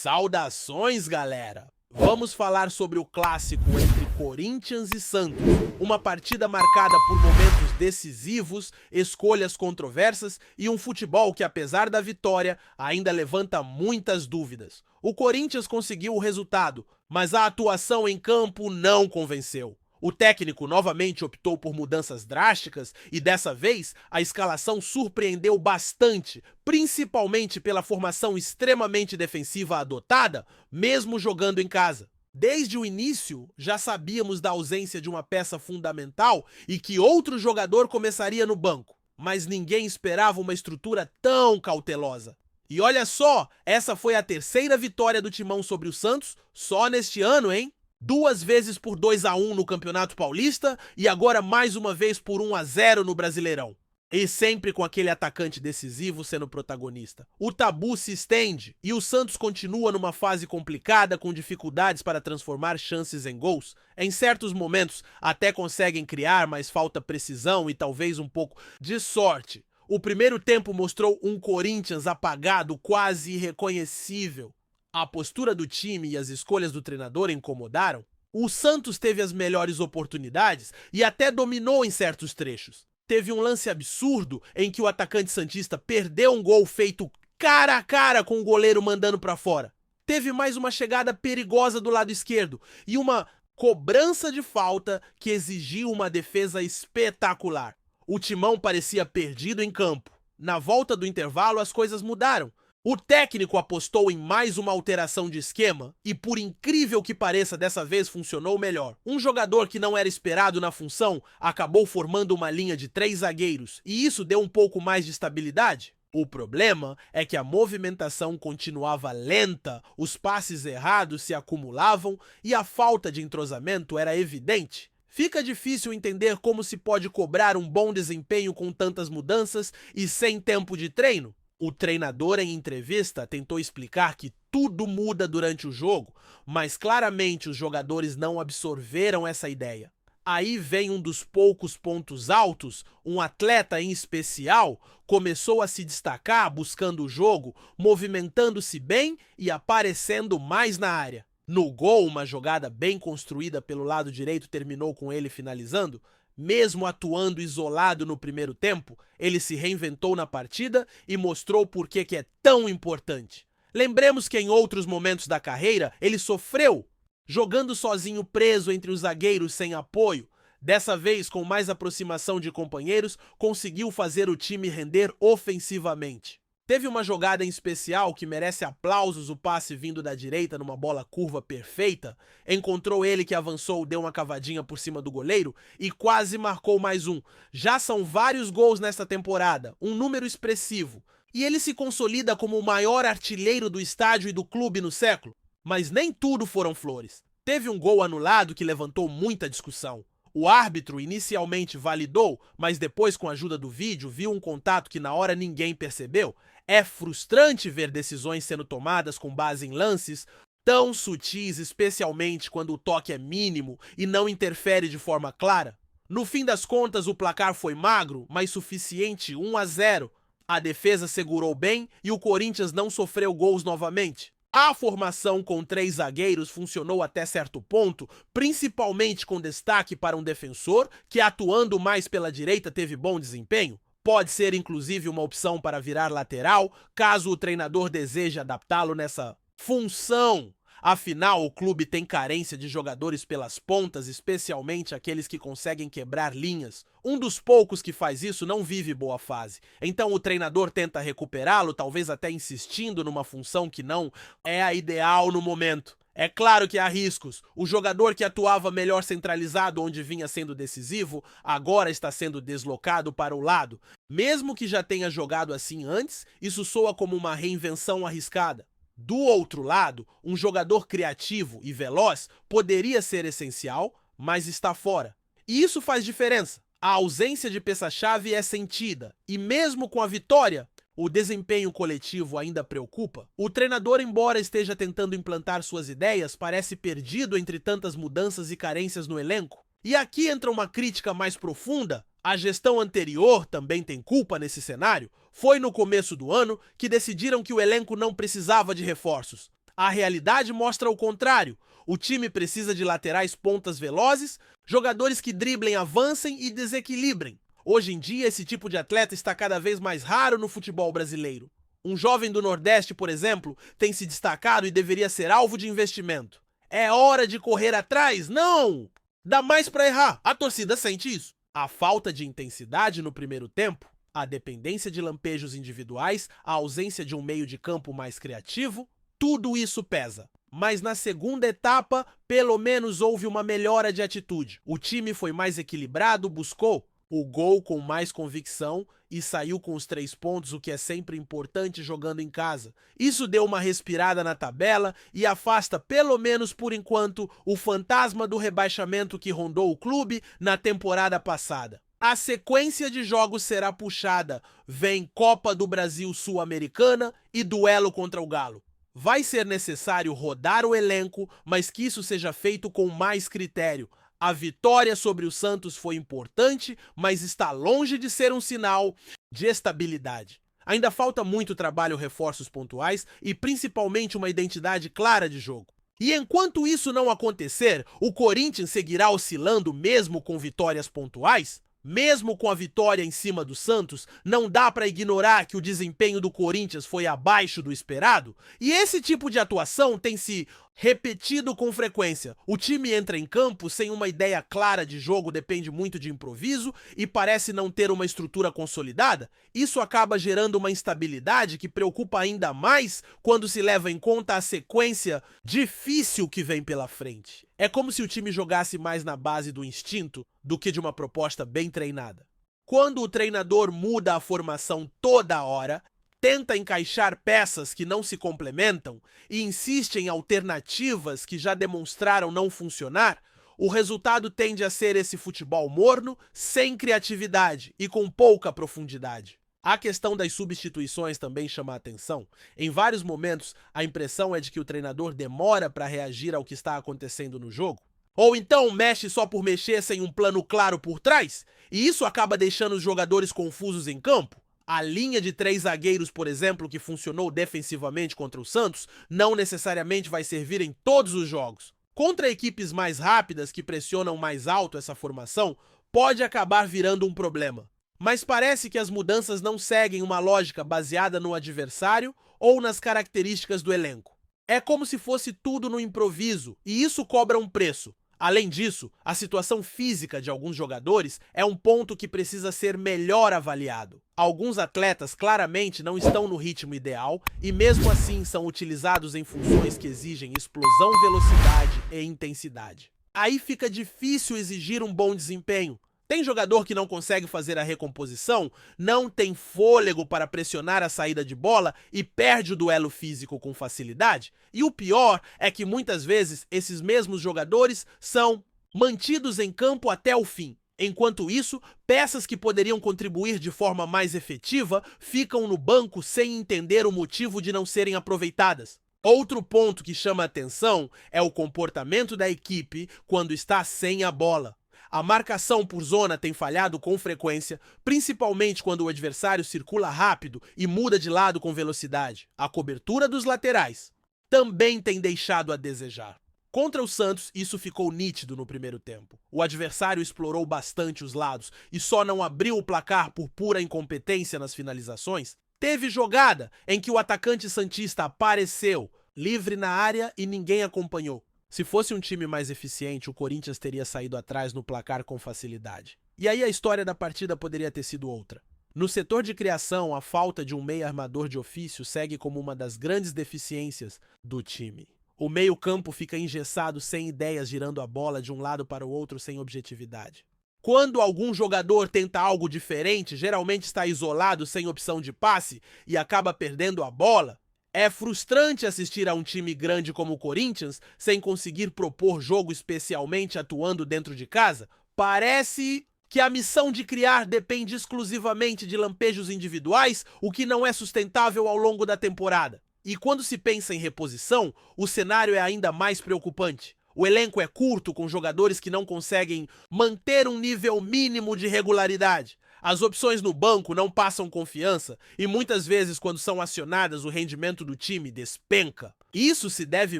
Saudações, galera! Vamos falar sobre o clássico entre Corinthians e Santos, uma partida marcada por momentos decisivos, escolhas controversas e um futebol que, apesar da vitória, ainda levanta muitas dúvidas. O Corinthians conseguiu o resultado, mas a atuação em campo não convenceu. O técnico novamente optou por mudanças drásticas e dessa vez a escalação surpreendeu bastante, principalmente pela formação extremamente defensiva adotada, mesmo jogando em casa. Desde o início, já sabíamos da ausência de uma peça fundamental e que outro jogador começaria no banco, mas ninguém esperava uma estrutura tão cautelosa. E olha só, essa foi a terceira vitória do Timão sobre o Santos só neste ano, hein? 2 vezes por 2-1 no Campeonato Paulista e agora mais uma vez por 1-0 no Brasileirão. E sempre com aquele atacante decisivo sendo protagonista. O tabu se estende e o Santos continua numa fase complicada com dificuldades para transformar chances em gols. Em certos momentos até conseguem criar, mas falta precisão e talvez um pouco de sorte. O primeiro tempo mostrou um Corinthians apagado, quase irreconhecível. A postura do time e as escolhas do treinador incomodaram. O Santos teve as melhores oportunidades e até dominou em certos trechos. Teve um lance absurdo em que o atacante santista perdeu um gol feito cara a cara com o goleiro mandando para fora. Teve mais uma chegada perigosa do lado esquerdo e uma cobrança de falta que exigiu uma defesa espetacular. O Timão parecia perdido em campo. Na volta do intervalo as coisas mudaram. O técnico apostou em mais uma alteração de esquema e, por incrível que pareça, dessa vez funcionou melhor. Um jogador que não era esperado na função acabou formando uma linha de 3 zagueiros e isso deu um pouco mais de estabilidade. O problema é que a movimentação continuava lenta, os passes errados se acumulavam e a falta de entrosamento era evidente. Fica difícil entender como se pode cobrar um bom desempenho com tantas mudanças e sem tempo de treino. O treinador, em entrevista, tentou explicar que tudo muda durante o jogo, mas claramente os jogadores não absorveram essa ideia. Aí vem um dos poucos pontos altos, um atleta em especial começou a se destacar buscando o jogo, movimentando-se bem e aparecendo mais na área. No gol, uma jogada bem construída pelo lado direito terminou com ele finalizando. Mesmo atuando isolado no primeiro tempo, ele se reinventou na partida e mostrou por que é tão importante. Lembremos que em outros momentos da carreira ele sofreu, jogando sozinho preso entre os zagueiros sem apoio. Dessa vez, com mais aproximação de companheiros, conseguiu fazer o time render ofensivamente. Teve uma jogada em especial que merece aplausos, o passe vindo da direita numa bola curva perfeita. Encontrou ele que avançou, deu uma cavadinha por cima do goleiro e quase marcou mais um. Já são vários gols nesta temporada, um número expressivo. E ele se consolida como o maior artilheiro do estádio e do clube no século. Mas nem tudo foram flores. Teve um gol anulado que levantou muita discussão. O árbitro inicialmente validou, mas depois, com a ajuda do vídeo, viu um contato que na hora ninguém percebeu. É frustrante ver decisões sendo tomadas com base em lances tão sutis, especialmente quando o toque é mínimo e não interfere de forma clara. No fim das contas, o placar foi magro, mas suficiente, 1-0. A defesa segurou bem e o Corinthians não sofreu gols novamente. A formação com 3 zagueiros funcionou até certo ponto, principalmente com destaque para um defensor que, atuando mais pela direita, teve bom desempenho. Pode ser inclusive uma opção para virar lateral, caso o treinador deseje adaptá-lo nessa função. Afinal, o clube tem carência de jogadores pelas pontas, especialmente aqueles que conseguem quebrar linhas. Um dos poucos que faz isso não vive boa fase. Então o treinador tenta recuperá-lo, talvez até insistindo numa função que não é a ideal no momento. É claro que há riscos. O jogador que atuava melhor centralizado onde vinha sendo decisivo, agora está sendo deslocado para o lado. Mesmo que já tenha jogado assim antes, isso soa como uma reinvenção arriscada. Do outro lado, um jogador criativo e veloz poderia ser essencial, mas está fora. E isso faz diferença. A ausência de peça-chave é sentida, e mesmo com a vitória, o desempenho coletivo ainda preocupa. O treinador, embora esteja tentando implantar suas ideias, parece perdido entre tantas mudanças e carências no elenco. E aqui entra uma crítica mais profunda. A gestão anterior também tem culpa nesse cenário. Foi no começo do ano que decidiram que o elenco não precisava de reforços. A realidade mostra o contrário. O time precisa de laterais pontas velozes, jogadores que driblem, avancem e desequilibrem. Hoje em dia, esse tipo de atleta está cada vez mais raro no futebol brasileiro. Um jovem do Nordeste, por exemplo, tem se destacado e deveria ser alvo de investimento. É hora de correr atrás? Não! Dá mais para errar. A torcida sente isso. A falta de intensidade no primeiro tempo, a dependência de lampejos individuais, a ausência de um meio de campo mais criativo, tudo isso pesa. Mas na segunda etapa, pelo menos houve uma melhora de atitude. O time foi mais equilibrado, buscou o gol com mais convicção e saiu com os 3 pontos, o que é sempre importante jogando em casa. Isso deu uma respirada na tabela e afasta, pelo menos por enquanto, o fantasma do rebaixamento que rondou o clube na temporada passada. A sequência de jogos será puxada. Vem Copa do Brasil Sul-Americana e duelo contra o Galo. Vai ser necessário rodar o elenco, mas que isso seja feito com mais critério. A vitória sobre o Santos foi importante, mas está longe de ser um sinal de estabilidade. Ainda falta muito trabalho, reforços pontuais e principalmente uma identidade clara de jogo. E enquanto isso não acontecer, o Corinthians seguirá oscilando mesmo com vitórias pontuais? Mesmo com a vitória em cima do Santos, não dá para ignorar que o desempenho do Corinthians foi abaixo do esperado? E esse tipo de atuação tem se repetido com frequência. O time entra em campo sem uma ideia clara de jogo, depende muito de improviso e parece não ter uma estrutura consolidada. Isso acaba gerando uma instabilidade que preocupa ainda mais quando se leva em conta a sequência difícil que vem pela frente. É como se o time jogasse mais na base do instinto do que de uma proposta bem treinada. Quando o treinador muda a formação toda hora, tenta encaixar peças que não se complementam e insiste em alternativas que já demonstraram não funcionar, o resultado tende a ser esse futebol morno, sem criatividade e com pouca profundidade. A questão das substituições também chama a atenção. Em vários momentos, a impressão é de que o treinador demora para reagir ao que está acontecendo no jogo. Ou então mexe só por mexer sem um plano claro por trás, e isso acaba deixando os jogadores confusos em campo. A linha de 3 zagueiros, por exemplo, que funcionou defensivamente contra o Santos, não necessariamente vai servir em todos os jogos. Contra equipes mais rápidas que pressionam mais alto essa formação, pode acabar virando um problema. Mas parece que as mudanças não seguem uma lógica baseada no adversário ou nas características do elenco. É como se fosse tudo no improviso, e isso cobra um preço. Além disso, a situação física de alguns jogadores é um ponto que precisa ser melhor avaliado. Alguns atletas claramente não estão no ritmo ideal e mesmo assim são utilizados em funções que exigem explosão, velocidade e intensidade. Aí fica difícil exigir um bom desempenho. Tem jogador que não consegue fazer a recomposição, não tem fôlego para pressionar a saída de bola e perde o duelo físico com facilidade. E o pior é que muitas vezes esses mesmos jogadores são mantidos em campo até o fim. Enquanto isso, peças que poderiam contribuir de forma mais efetiva ficam no banco sem entender o motivo de não serem aproveitadas. Outro ponto que chama a atenção é o comportamento da equipe quando está sem a bola. A marcação por zona tem falhado com frequência, principalmente quando o adversário circula rápido e muda de lado com velocidade. A cobertura dos laterais também tem deixado a desejar. Contra o Santos, isso ficou nítido no primeiro tempo. O adversário explorou bastante os lados e só não abriu o placar por pura incompetência nas finalizações. Teve jogada em que o atacante santista apareceu livre na área e ninguém acompanhou. Se fosse um time mais eficiente, o Corinthians teria saído atrás no placar com facilidade. E aí a história da partida poderia ter sido outra. No setor de criação, a falta de um meio armador de ofício segue como uma das grandes deficiências do time. O meio-campo fica engessado sem ideias, girando a bola de um lado para o outro sem objetividade. Quando algum jogador tenta algo diferente, geralmente está isolado, sem opção de passe e acaba perdendo a bola. É frustrante assistir a um time grande como o Corinthians sem conseguir propor jogo, especialmente atuando dentro de casa. Parece que a missão de criar depende exclusivamente de lampejos individuais, o que não é sustentável ao longo da temporada. E quando se pensa em reposição, o cenário é ainda mais preocupante. O elenco é curto, com jogadores que não conseguem manter um nível mínimo de regularidade. As opções no banco não passam confiança e muitas vezes, quando são acionadas, o rendimento do time despenca. Isso se deve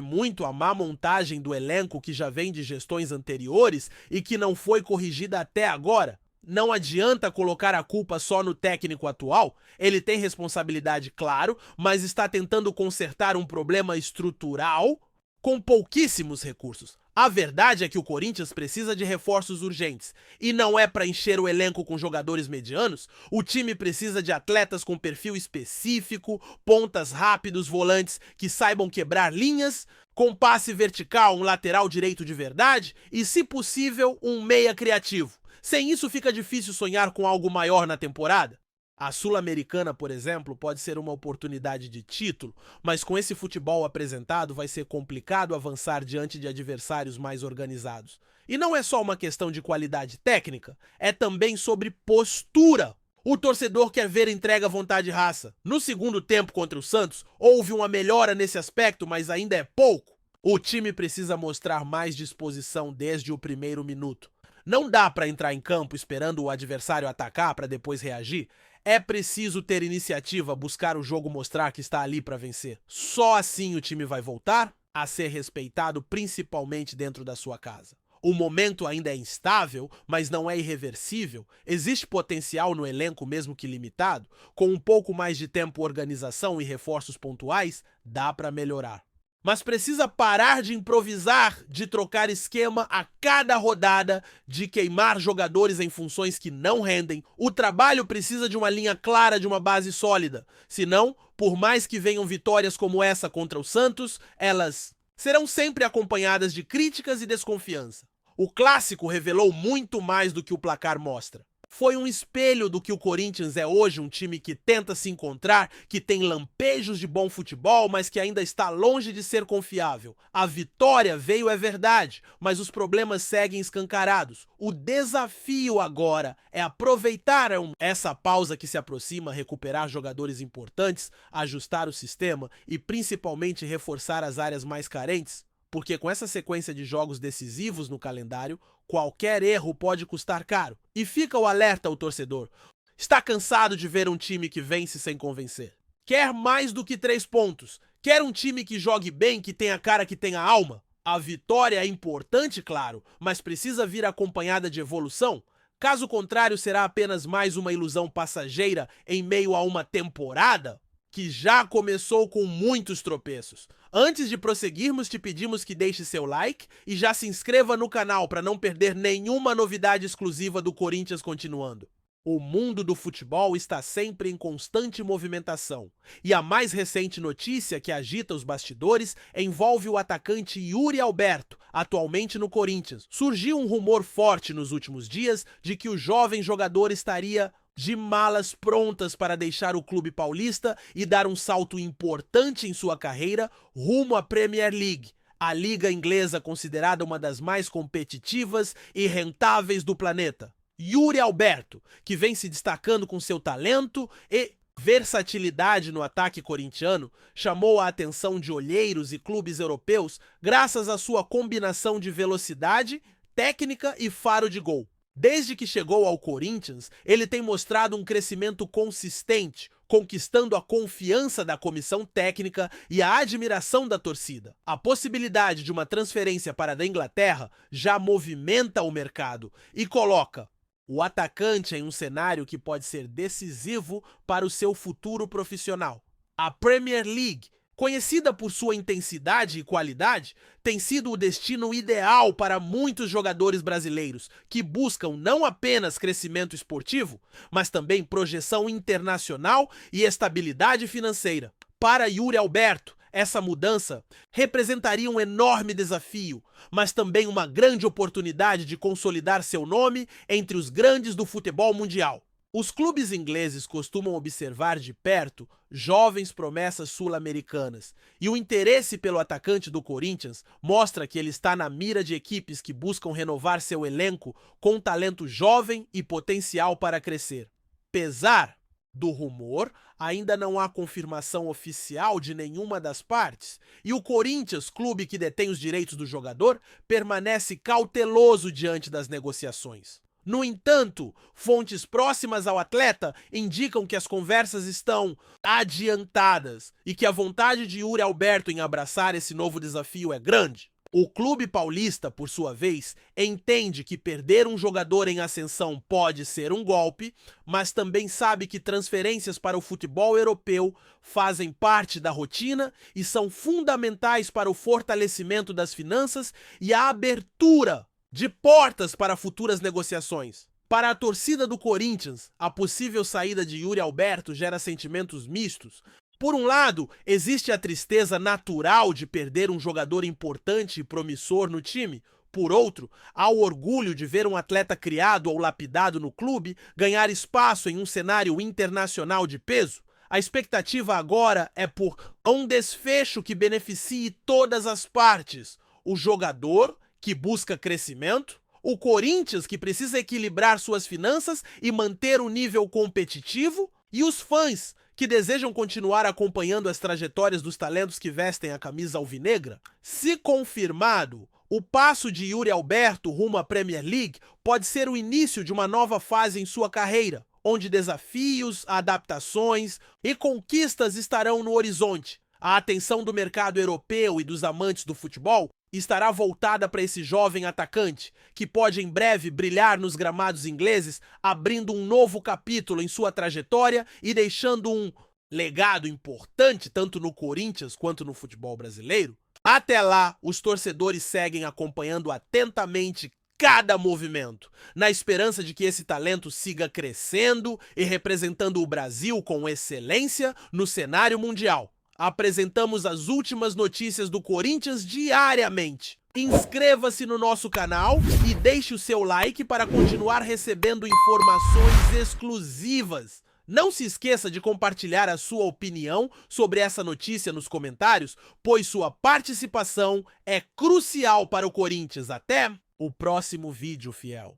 muito à má montagem do elenco que já vem de gestões anteriores e que não foi corrigida até agora. Não adianta colocar a culpa só no técnico atual, ele tem responsabilidade, claro, mas está tentando consertar um problema estrutural com pouquíssimos recursos. A verdade é que o Corinthians precisa de reforços urgentes. E não é para encher o elenco com jogadores medianos. O time precisa de atletas com perfil específico, pontas rápidos, volantes que saibam quebrar linhas, com passe vertical, um lateral direito de verdade e, se possível, um meia criativo. Sem isso fica difícil sonhar com algo maior na temporada. A Sul-Americana, por exemplo, pode ser uma oportunidade de título, mas com esse futebol apresentado vai ser complicado avançar diante de adversários mais organizados. E não é só uma questão de qualidade técnica, é também sobre postura. O torcedor quer ver entrega, vontade e raça. No segundo tempo contra o Santos, houve uma melhora nesse aspecto, mas ainda é pouco. O time precisa mostrar mais disposição desde o primeiro minuto. Não dá para entrar em campo esperando o adversário atacar para depois reagir. É preciso ter iniciativa, buscar o jogo, mostrar que está ali para vencer. Só assim o time vai voltar a ser respeitado, principalmente dentro da sua casa. O momento ainda é instável, mas não é irreversível. Existe potencial no elenco, mesmo que limitado. Com um pouco mais de tempo, organização e reforços pontuais, dá para melhorar. Mas precisa parar de improvisar, de trocar esquema a cada rodada, de queimar jogadores em funções que não rendem. O trabalho precisa de uma linha clara, de uma base sólida. Senão, por mais que venham vitórias como essa contra o Santos, elas serão sempre acompanhadas de críticas e desconfiança. O clássico revelou muito mais do que o placar mostra. Foi um espelho do que o Corinthians é hoje, um time que tenta se encontrar, que tem lampejos de bom futebol, mas que ainda está longe de ser confiável. A vitória veio, é verdade, mas os problemas seguem escancarados. O desafio agora é aproveitar essa pausa que se aproxima, recuperar jogadores importantes, ajustar o sistema e principalmente reforçar as áreas mais carentes, porque com essa sequência de jogos decisivos no calendário, qualquer erro pode custar caro. E fica o alerta ao torcedor. Está cansado de ver um time que vence sem convencer. Quer mais do que 3 pontos. Quer um time que jogue bem, que tenha cara, que tenha alma. A vitória é importante, claro, mas precisa vir acompanhada de evolução. Caso contrário, será apenas mais uma ilusão passageira em meio a uma temporada que já começou com muitos tropeços. Antes de prosseguirmos, te pedimos que deixe seu like e já se inscreva no canal para não perder nenhuma novidade exclusiva do Corinthians continuando. O mundo do futebol está sempre em constante movimentação. E a mais recente notícia que agita os bastidores envolve o atacante Yuri Alberto, atualmente no Corinthians. Surgiu um rumor forte nos últimos dias de que o jovem jogador estaria de malas prontas para deixar o clube paulista e dar um salto importante em sua carreira rumo à Premier League, a liga inglesa considerada uma das mais competitivas e rentáveis do planeta. Yuri Alberto, que vem se destacando com seu talento e versatilidade no ataque corintiano, chamou a atenção de olheiros e clubes europeus graças à sua combinação de velocidade, técnica e faro de gol. Desde que chegou ao Corinthians, ele tem mostrado um crescimento consistente, conquistando a confiança da comissão técnica e a admiração da torcida. A possibilidade de uma transferência para a Inglaterra já movimenta o mercado e coloca o atacante em um cenário que pode ser decisivo para o seu futuro profissional. A Premier League, conhecida por sua intensidade e qualidade, tem sido o destino ideal para muitos jogadores brasileiros que buscam não apenas crescimento esportivo, mas também projeção internacional e estabilidade financeira. Para Yuri Alberto, essa mudança representaria um enorme desafio, mas também uma grande oportunidade de consolidar seu nome entre os grandes do futebol mundial. Os clubes ingleses costumam observar de perto jovens promessas sul-americanas, e o interesse pelo atacante do Corinthians mostra que ele está na mira de equipes que buscam renovar seu elenco com talento jovem e potencial para crescer. Apesar do rumor, ainda não há confirmação oficial de nenhuma das partes, e o Corinthians, clube que detém os direitos do jogador, permanece cauteloso diante das negociações. No entanto, fontes próximas ao atleta indicam que as conversas estão adiantadas e que a vontade de Yuri Alberto em abraçar esse novo desafio é grande. O clube paulista, por sua vez, entende que perder um jogador em ascensão pode ser um golpe, mas também sabe que transferências para o futebol europeu fazem parte da rotina e são fundamentais para o fortalecimento das finanças e a abertura de portas para futuras negociações. Para a torcida do Corinthians, a possível saída de Yuri Alberto gera sentimentos mistos. Por um lado, existe a tristeza natural de perder um jogador importante e promissor no time. Por outro, há o orgulho de ver um atleta criado ou lapidado no clube ganhar espaço em um cenário internacional de peso. A expectativa agora é por um desfecho que beneficie todas as partes. O jogador, que busca crescimento, o Corinthians, que precisa equilibrar suas finanças e manter o nível competitivo, e os fãs, que desejam continuar acompanhando as trajetórias dos talentos que vestem a camisa alvinegra. Se confirmado, o passo de Yuri Alberto rumo à Premier League pode ser o início de uma nova fase em sua carreira, onde desafios, adaptações e conquistas estarão no horizonte. A atenção do mercado europeu e dos amantes do futebol estará voltada para esse jovem atacante, que pode em breve brilhar nos gramados ingleses, abrindo um novo capítulo em sua trajetória e deixando um legado importante tanto no Corinthians quanto no futebol brasileiro. Até lá, os torcedores seguem acompanhando atentamente cada movimento, na esperança de que esse talento siga crescendo e representando o Brasil com excelência no cenário mundial. Apresentamos as últimas notícias do Corinthians diariamente. Inscreva-se no nosso canal e deixe o seu like para continuar recebendo informações exclusivas. Não se esqueça de compartilhar a sua opinião sobre essa notícia nos comentários, pois sua participação é crucial para o Corinthians. Até o próximo vídeo, fiel.